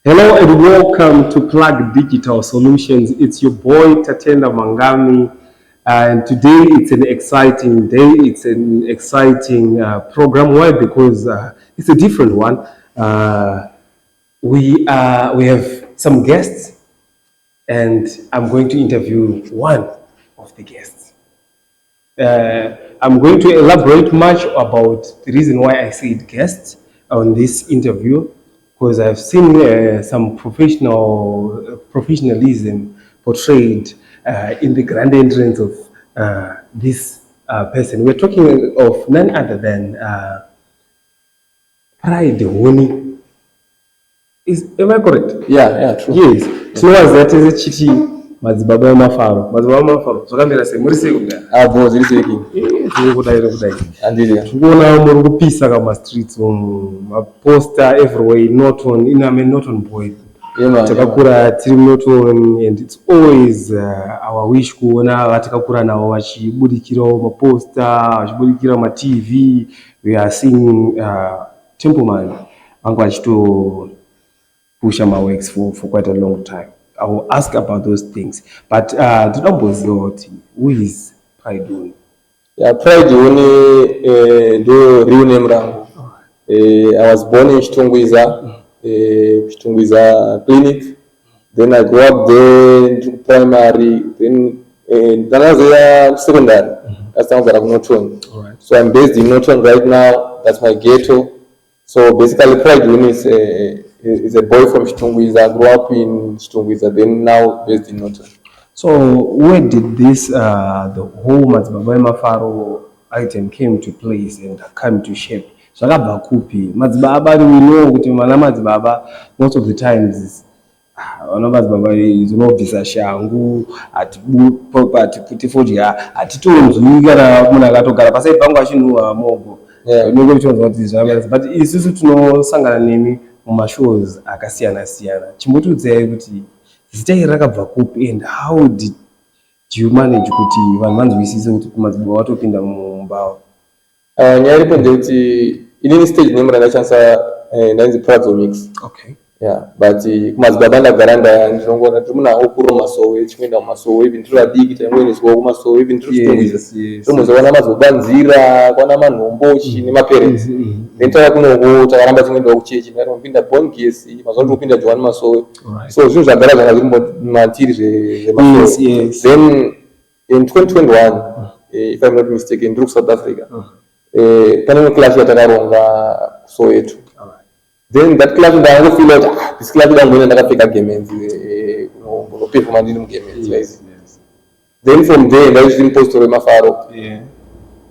Hello and welcome to Plug Digital Solutions. It's your boy Tatenda Mhangami, and today it's an exciting day. It's an exciting program. Why? Because it's a different one. We have some guests, and I'm going to interview one of the guests. I'm going to elaborate much about the reason why I said guests on this interview, because I've seen some professionalism portrayed in the grand entrance of this person. We're talking of none other than Pride Honey. Am I correct? Yeah, true. Yes. So was that is a chiti Madzibaba Vemafaro. So kamera se muri sei kuda. Abo ziri taking. Tiri kudai. Andile. Tikuona muri kupisa kama streets poster everywhere, not on boy. Takakura tiri not on, and it's always our wish kuona vatakakura nawo vachibudikirawo maposter, vachibudikira TV. We are seeing Templeman vanga vachito push my works for quite a long time. I will ask about those things. But the numbers, who is Pride Honey? Yeah, Pride Honey, the real name rangu. I was born in Chitungwiza Clinic. Then I grew up there into primary. Then I was secondary. That's now that I'm not on. So I'm based in Norton right now. That's my ghetto. So basically, Pride Honey is a boy from Chitungwiza, grew up in Chitungwiza, then now based in Norton. So where did this, the whole Madzibaba Vemafaro item came to place and come to shape? So Madzibaba, we know Madzibaba most of the times is Madzibaba is no visa Yangu at Putifodja at Tunzugara Munagato Pasay Bangashin Mobo. But it's easy to know Sangana name shows akasiyana chimbotudze kuti zita rakabva kupi, and how did you manage kuti vanhu vanzwisise kuti kumadzibaba watopinda mumbawa? Nyari kunze kuti inini stage name randachanisa ndanzi Pradzo Mix. Okay. Yeah, but kumadzibaba ndagara ndinongona tiri munawo kuro masowe chikuenda mumasowe even tiri vadiki taingoendeswa kumasowe even tiri Chitungwiza. Tomozoona madzibaba nzira kwana manhombo chine maparents. Then takunongo takaramba tingoenda kuchechi ndatinopinda born gas mazuva ndikupinda John masowe. So zvinhu zvagara zvanga matiri zvemasowe. Then in 2021 if I'm not mistaken ndiri kuSouth Africa. Pane class yatakaronga Soweto. Then that class I feel like this class I'm going to pick up games, pay for money games. Then from there, I was in post to Vemafaro. Yeah.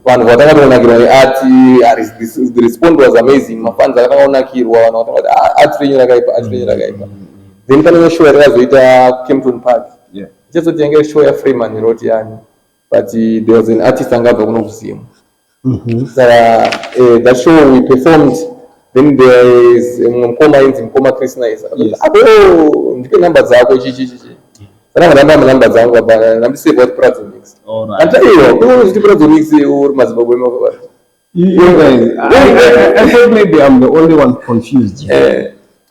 One whatever one the response was amazing. My fans are on art training Then can you show it came to Park. Yeah. Just to think show a Freeman wrote yani. But there was an artist and got to see him. That show we performed. Then there is Mkoma Krishna is ndike number zako chichi kana namba number zangu baba ndamse about Pradzo Mix. Alright. Unti Pradzo Mix or Madzibaba Vemafaro. You guys, I thought maybe I'm the only one confused.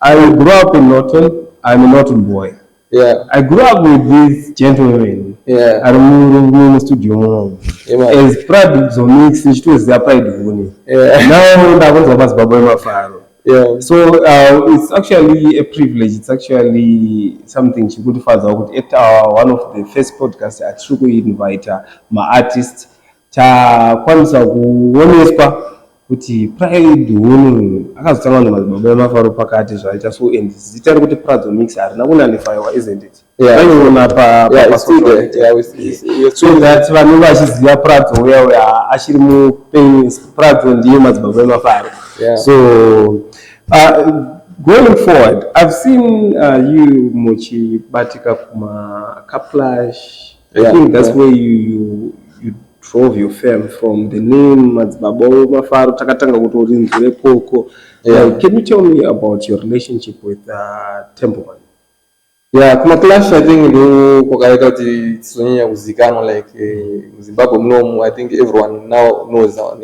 I grew up in Norton. I'm a Norton boy. Yeah. I grew up with these gentlemen. Yeah. I remember studio. As Pradzo Mix, it was their Pride Honey. Now that was Madzibaba Vemafaro. Yeah. So it's actually a privilege. It's actually something she could father would at one of the first podcasts at Shuku invite my artist ta kwanza kuoneswa kuti Pride Honey akazotanga naMadzibaba Vemafaro pakati zvaita so and zita kuti Pradzo Mix arina kunanifaiwa, isn't it? Yeah. It's still there. Yeah, we see. So that vanhu vachiziva Pradzo uya achiri mupenyu Pradzo ndiye Madzibaba Vemafaro. Yeah. So going forward, I've seen you Mochi Batika Kuma Kaplash. I think that's where you drove your fame from, the name Madzibaba Vemafaro takatanga kuti nzire poko. Can you tell me about your relationship with Templeman? Yeah, kuma clash I think ndo kwakaita kuti tsonyanya kuzikana like Zimbabwe munomu. I think everyone now knows our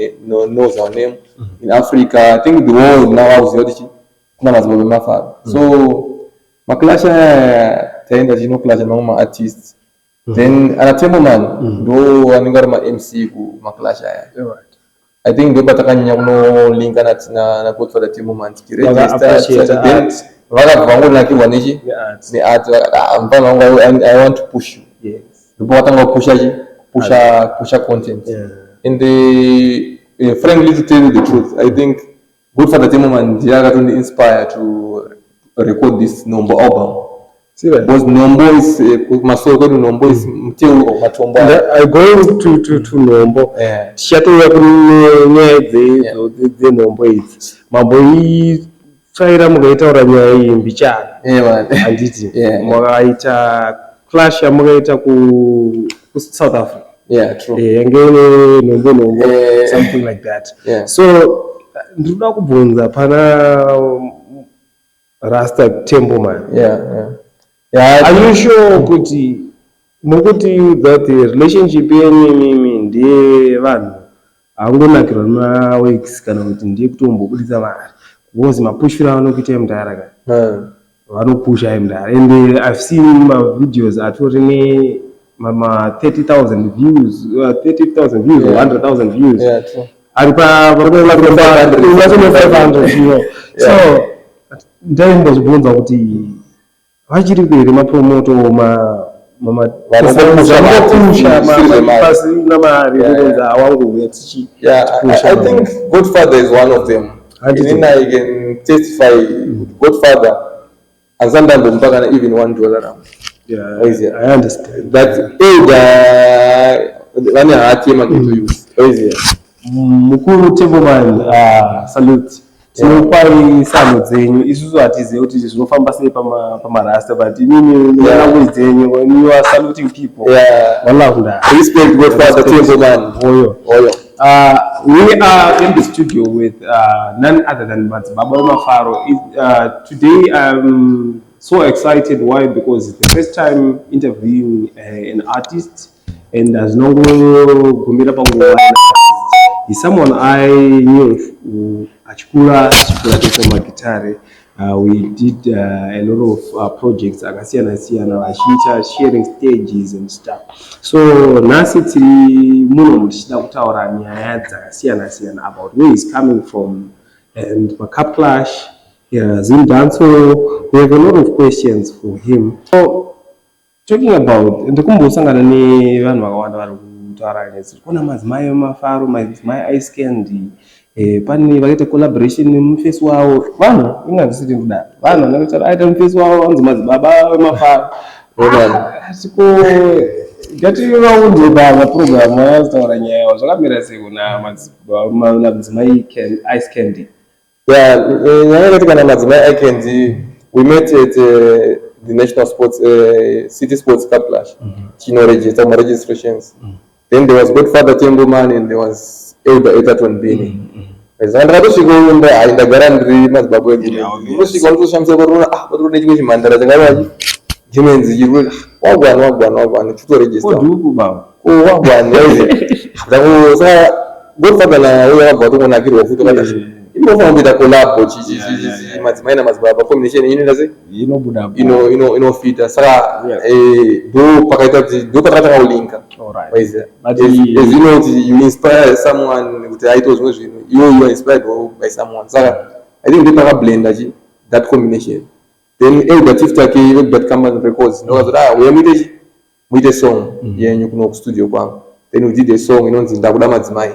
name in Africa. I think the world now knows kuti kuna Madzibaba Vemafaro. So Maclash taenda chinoclash mamwe artists. Then ana Templeman ndo anenge ari ma-MC ku Maclash aya. I think ndo patakanyanya kunolinga na Godfatha Templeman tichiregister then vakabva ngonakirwa neart mfana wangu I want to push you. Ndipo watanga pusha content. And frankly to tell you the truth, I think Godfatha Templeman ndiye akatoni inspire to record this Nhombo album. Because Nhombo is Nhombo is mteu wa matombo. I going to Nhombo. Shatoya kunyedze the Nhombo is. Mambo yi tsaira mugaita uranya imbicha. Anditi. Mugaita clash mugaita ku South Africa. Yeah, true. Ngene Nhombo something like that. So ndinoda kubvunza pana Rasta Templeman. Are you sure kuti mukuti that the relationship yenyu ndiye vanhu angonakirwa nawex kana kuti ndiye kutombobudisa mari because mapushira anokuita mudhara kana vanopusha mudhara and I've seen videos atori mama 30,000 views 30,000 views or 100,000 views ari pa 500 views. So ndaimbochibvunza kuti vachiri kuere mapromoto pasina mari kuronza awangu I think Godfather is one of them. And I can testify Godfather and sometimes even $1. I understand that mukuru Templeman salute tinopai sano dzenyu isusu hatizive kuti zvinofamba sei pamarasta but inini language dzenyu you are saluting people. Respect Godfather Templeman. We are in the studio with none other than Madzibaba Vemafaro. Today I'm so excited. Why? Because it's the first time interviewing an artist, and there's no Gumira Pangu. He's someone I knew. Achikura from Gitare. We did a lot of projects, sharing stages and stuff. So nasi tiri muno mutishida kutaura nyaya dzakasiyana about where he's coming from and Macap Clash, Zim Danso. We have a lot of questions for him. So talking about ndikumbosangana nevanhu vakawanda vari kutaura nezvi kuna Madzimai Vemafaro, Madzimai Ice Candy. Pani vakaita collaboration nemufesi wavo vanhu inganzisiri kudaro vanhu vanoti aita mufesi wavo vanzi Madzibaba Vemafaro asiko ngativaunze pamaprogramu ayazotaura nyaya yawo zvakamira sei kuna Madzimai Ice Candy. Nyaya yakati kana Madzimai Ice Candy we met at the National Sports City Sports Cup Clash register registrations. Then there was Godfather Templeman and there was Etaton Bini. Ndakatosvikaunda haindagara ndiri Madzibaba ndosvika ndoshamisa patori chimhandara chakavachi chimenzi chiri wagwana chitoregister wagwana saka Godfather naye wakabva tokonakirwa futi wakati inofanira kuita collabo Madzimai naMadzibaba combination inoenda sei inofita saka ndo pakaita kuti ndo patakatanga kulinka as you know you inspire someone kuti aite zvimwe zvinhu you are inspired by someone saka I think ndo pakablenda that combination then chief take that company records ndokazoti uya muite song yenyu kuno kustudio kwangu then we did a song inonzi ndakuda madzimai.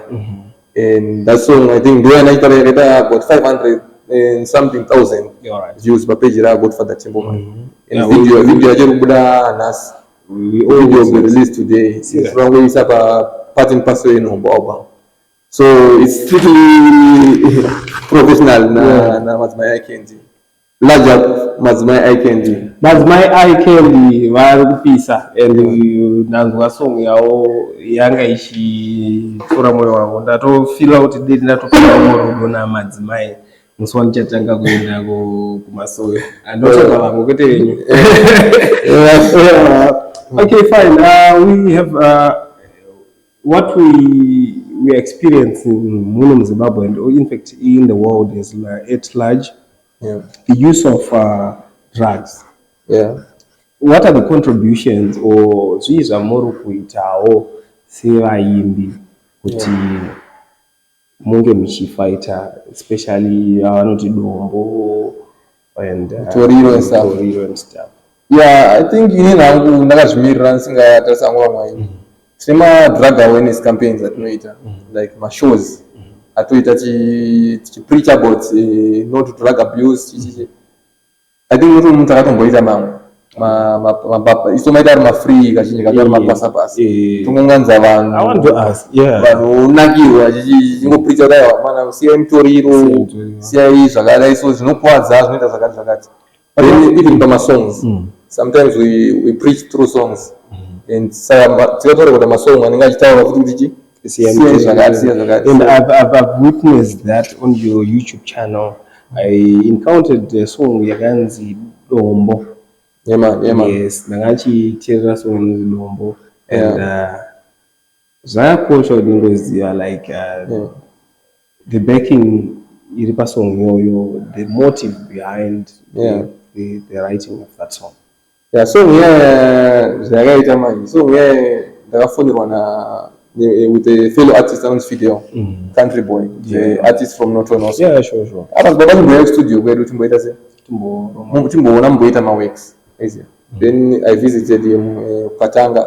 And that song I think ndo yakaita about 500 and something thousand views page ra Godfather Templeman. And video yacho kubuda nhasi video will be released today. It's from where it's up part and parcel in Nhombo album. So it's strictly professional na Madzimai Candy. Large up Madzimai Candy. Madzimai Candy vari kupisa and nanzwa song yawo yanga ichifura moyo wangu ndatofila kuti dei ndatopinda murudo naMadzimai musi wandichatanga kuenda kumasoyo andotsvaga vangu kwete venyu. Okay, fine. We have what we experience in Zimbabwe and in fact in the world is at large. The use of drugs What are the contributions or zvii zvamuri kuitawo sevaimbi kuti munge muchifighta, especially vanoti dombo and toriro and stuff? I think inini hangu ndakazvimirira ndisingatarisa hangu vamwe tine ma-drug awareness campaigns atinoita like mashows atoita tichipreach about not drug abuse I think kuti munhu akatomboita mamwe isomaita ari mafree kazhinji kacho ari mapasapasa tongounganidza vanonakirwa chichingopreacha kuti aiwa mana siyai mutoriro siyai zvakadai, so zvinokuwadza zvinoita zvakati then even pamasongs sometimes we preach through songs and tikataura kuti masong anenge achitaura kuti and I've witnessed that on your YouTube channel. I encountered a song yakanzi Nhombo. Yes, ndakachiteerera song inonzi Nhombo and zvakakosha kuti ngoziva like the backing iri pasong iyoyo, the motive behind the writing of that song. Song zvakaita manje, song ndakafonderwa with a fellow artist anonzi Video, Country Boy, the artist from Norton also. Sure. Apa ndakazomboya studio kwedu timboita se timboona mumboita maworks easy. Then I visited him Katanga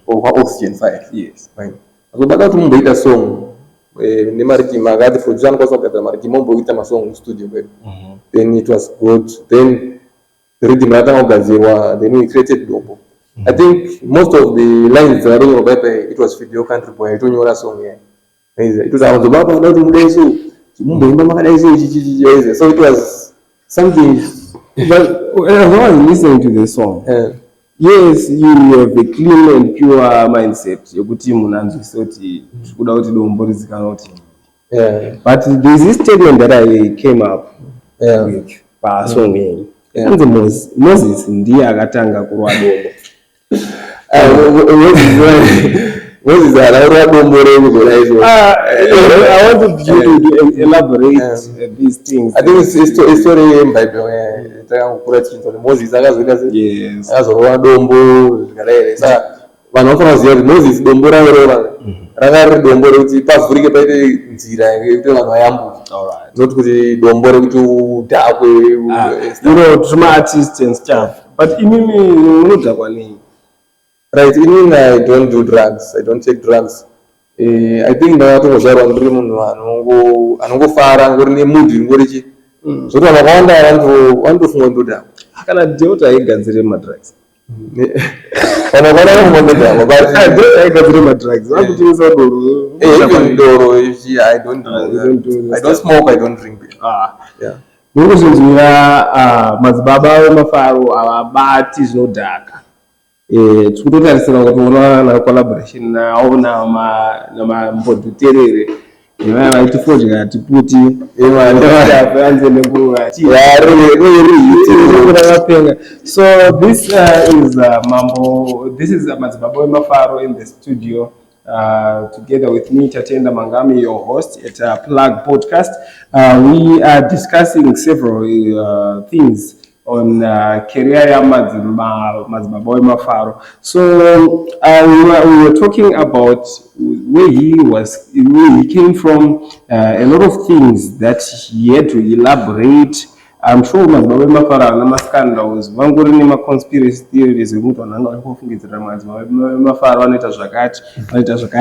for Oxygen Fire. Yes, fine. So bada kuti mumboita song nemariki magadi for John kwasa kugadzira mariki mumboita masong studio kwedu. Then it was good. Then the rhythm ratanga kugadzirwa, then we created Nhombo. I think most of the lines that are over it was Video Country Boy. I don't know that song here. It was Madzibaba not so it was something. But as I was listening to the song, yes, you have a clean and pure mindset. Yokuti munanzi soti kuda kuti dombo rizikanoti. But there's this statement that I came up with pa song yenyu. And Moses ndiye akatanga kurwa dombo. What is that? I wanted you to elaborate these things. I think it's story in Bible. Moses akazorwa dombo zvikarere. Saka vanhu vanofana kuziva kuti Moses dombo rakari dombo rekuti pavhurike paite nzira yekuti vanhu vayambuka. Not kuti dombo rekuti udhakwe. Artists and stuff. But imimi munodhakwa nei? Right, even I don't do drugs. I don't take drugs. I think ndakatongozvarwa ndiri munhu anongofara ngori nemood ngorichi. Zvoti vanhu vakawanda vanotofunga ndodhakwa. Kana Dhota aigadzire madrugs. Vanhu vakawanda vanofunga ndodhakwa. Dhota aigadzire madrugs. Vakutengesa doro. Even doro, I don't do. I don't smoke. I don't drink beer. Nokuzvinzwira Madzibaba Vemafaro avabati zvinodhaka. Tikutotarisira kuti unoona na collaboration nawo namambodhuterere vaitifodyera tiputi anze nenguva so this is Mambo. This is Madzibaba Vemafaro in the studio together with me, Tatenda Mhangami, your host at Plug Podcast. We are discussing several things on career ya Madzibaba Vemafaro. So we were talking about where he came from, a lot of things that he had to elaborate. I'm sure Madzibaba Vemafaro ana scandals, vangori nema conspiracy theories ekuti vanhu vanga vachifungidzira Madzibaba Vemafaro vanoita zvakati.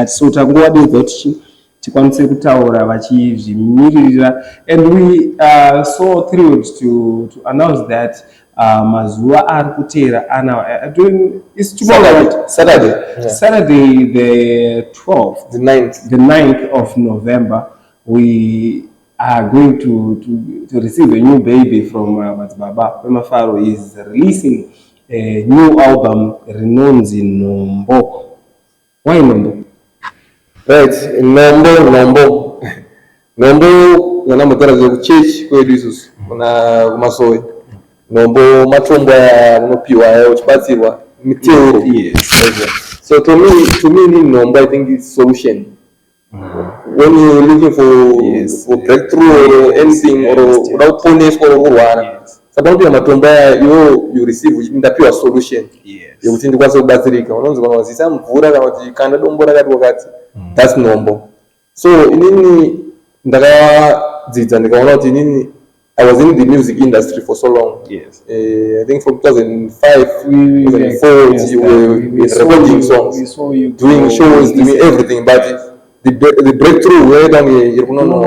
So tangowadedza kuti tikwanise kutaura vachizvimiririra, and we are so thrilled to announce that mazuva ari kuteera Saturday the 12th, the 9th of November, we are going to receive a new baby from Madzibaba Vemafaro. Is releasing a new album rinonzi Nhombo. Why Nhombo? Right, Nhombo nganambotarazve kuchechi kwedu isusu kuna kumasowe. Nhombo matombo unopiwa uchibatsirwa miteuro. So to me Nhombo, I think it's solution. When you're looking for breakthrough or anything or without poneswa or kurwara, Saka matombo you receive ndapiwa solution. Yekuti ndikwanise kubatsirika. Unonzi kana wazisa mvura kana kuti kanda dombo rakati wakati. That's Nhombo. So inini ndakadzidza ndikaona kuti inini I was in the music industry for so long. Yes. I think from 2005, 2004, you were recording songs, doing shows, doing everything. But the breakthrough, where down here, you know,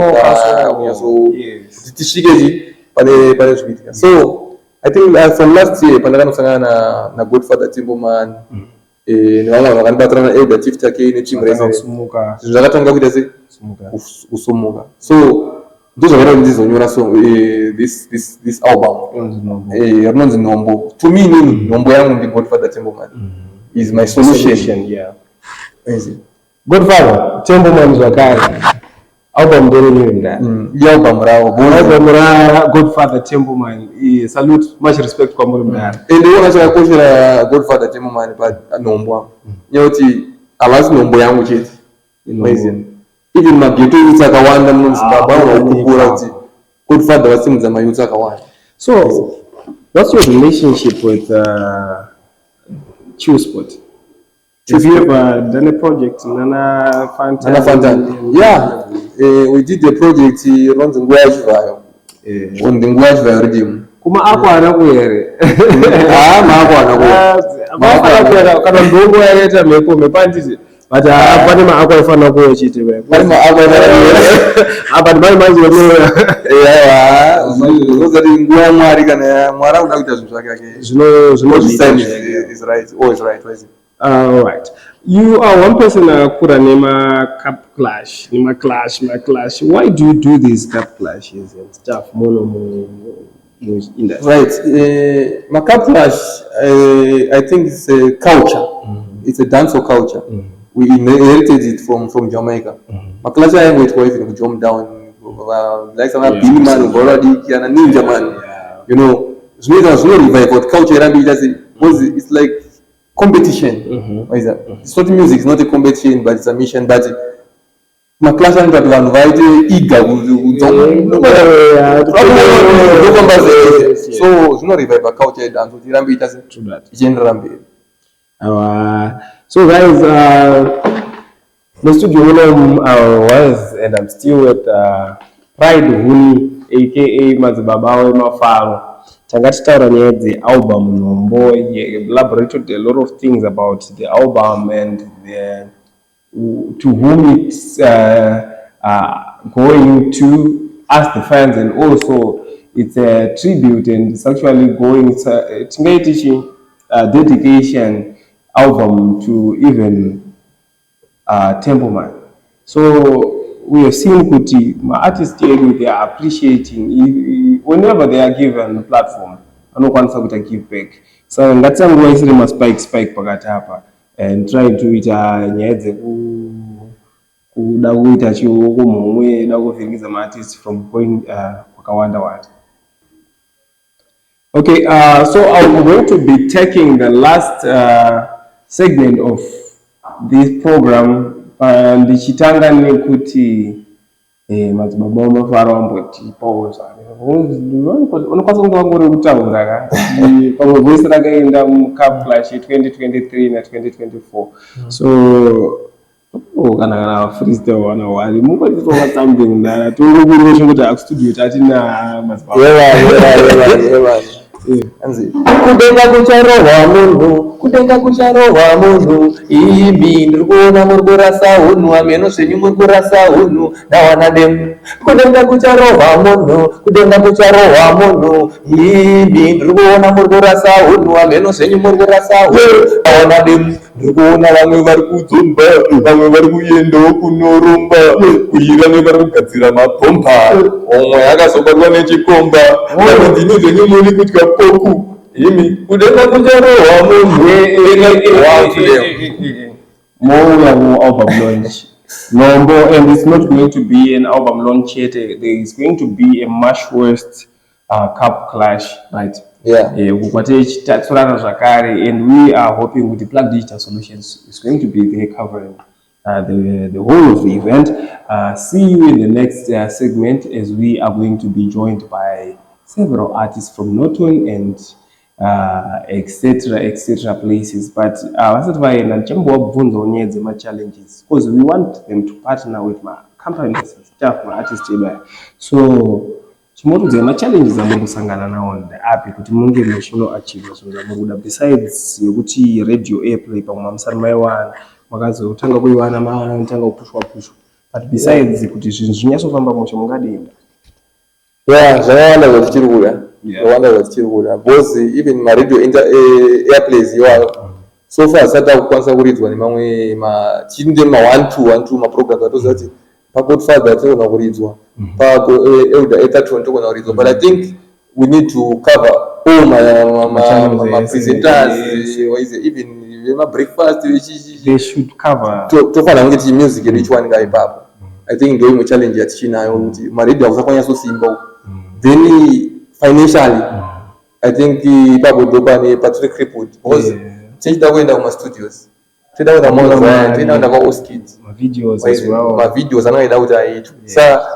so I think from last year, Pandana Sangana, na Godfatha Templeman, Elder Chief Take, Usumuka. So those are this album. Nhombo. To me, Nhombo Yangu, the Godfather Templeman is my solution. Yeah. Godfather Templeman Wakari. Album album Godfather Templeman. Salute, much respect kwa mwalimu and the one I Godfather Templeman but Nhombo. Nyoti alas Nhombo Yangu cheti. Amazing. Even Magito Yutaka Wanda Madzibaba or Kukurati. Godfather was things that my Yutaka Wanda. So, what's your relationship with Sport? Have you ever done a project? Nana Fantan? Yeah, we did the project on the Godfatha. On the Godfatha regime. Kuma akwana kuyere. Makwana. Kana ndongo yareta meko mepandisi. But apani maakwaifana kuyo chiti be. Apani manzi wano. Those nguwa mwari kana mwara unakuita zvinhu zvake ake. Zvino is right. Always right. All right. You are one person kura nema cup clash. My clash. Why do you do these cup clashes and stuff? Right. My cup clash, I think it's a culture. It's a dancehall culture. We inherited it from Jamaica. My clash I went for even jump down like some Billy man or Boradi and a ninja man. You know, it's not revive but culture it's like competition. It's not music, it's not a competition, but it's a mission. But my class and that one eager so it's not revive a culture dance. True that. So guys, the studio was and I'm still with Pride Huni, aka Madzibaba Vemafaro. Tangatitaura the album Nhombo. He elaborated a lot of things about the album and to whom it's going to ask the fans, and also it's a tribute and it's actually going teaching dedication album to even Templeman. So we have seen kuti my artists they are appreciating whenever they are given a platform. Anokwanisa kuti give back. So ngatsanguwa isiri ma spike pakati apa and try to ita nyedze kuda kuita chioko mumwe da kuvhirikiza ma artists from going kwakawanda. Okay, so I'm going to be taking the last segment of this program. Ndichitanga nekuti Madzibaba Vemafaro amboti pause. Unokwanisa kungangori kutaura ka pamwe voice rakaenda mucup clash 2023 na 2024. So kana freestyle wana wali mukatitoka something ndara tongobirwa kuti akustudio tatina Madzibaba. Yeah. Kudenga kucharohwa munhu imbi ndirikuona murikurasa hunhu ameno zvenyu murikurasa hunhu nawana demu. Kudenga kucharohwa munhu imbi ndirikuona murikurasa hunhu ameno zvenyu murikurasa hunhu nawana demu. Ndirikuona vamwe vari kudzomba, vamwe vari kuendawo kunoromba, kuyira nevari kugadzira mapompa, omwe akazobatwa nechikomba, vamwe ndini zvenyu muri kutya poku. Kudenga kucharohwa munhu album launch Nhombo, and it's not going to be an album launch yet. There is going to be a much worse cup clash, right? Yeah. And we are hoping with the Plug Digital Solutions is going to be there covering the whole of the event. See you in the next segment, as we are going to be joined by several artists from Norton and etc places, but vasati vaenda ndichambovabvunza nyaya my challenges because we want them to partner with my companies staff maartist edu aya. So chimotodzera machallenges amurkusangana nawo ndeapi kuti munge muchinoachieva zvinhu zvamurikuda besides yekuti radio airplay pamwe mamusari maiwana makazotanga kuiwana matanga kupushwa but besides kuti zvinhu zvinyatsofamba mushe mungadenda? Zvakawanda zvatiri kuda, zvakawanda zvatiri kuda because even maradio airplays iwayo so far asati akukwanisa kuridzwa nemamwe chinde ma1-2 maprograms atoziva kuti pagodfather togona kuridzwa, paelder etaton togona kuridzwa, but I think we need to cover all my presenters, even vemabreakfast they should cover tofanira kunge tichi music yedu ichiwanika ipapo. I think ndio imwe challenge yatichinayo kuti maradio akusakwanyasosimba then financially I think ipapo ndopane patiri crippled because tichida kuenda kumastudios, tichida kuenda kwaoskid mavideos anoida kuti aitwe, sa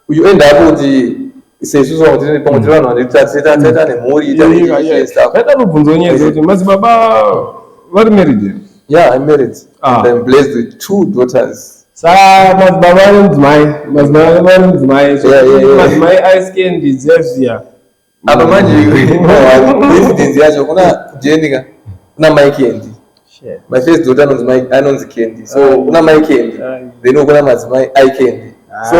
uchienda apo kuti seisusu pamwe tiri vanhu vanetaita nemhuri taita kubvunza nyaya kuti Madzibaba vari married? Yeah, I'm married and I'm blessed with 2 daughters. Madzibaba anomdzimai madzimai aisken deserves apa manje residence yacho kuna kujenika kuna mai Kendi. My first daughter anonzi Kendi, so kuna mai Kendi then kuna madzimai Kendi. So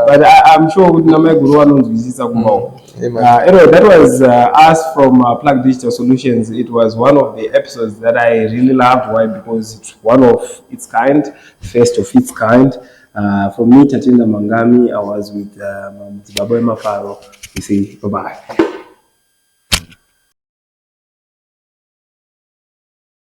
but I'm sure kuti namai guru anonzwisisa kumawo. Anyway, that was us from Plug Digital Solutions. It was one of the episodes that I really loved. Why? Because it's one of its kind, first of its kind. For me, Tatenda Mhangami, I was with Madzibaba Vemafaro. We say bye-bye.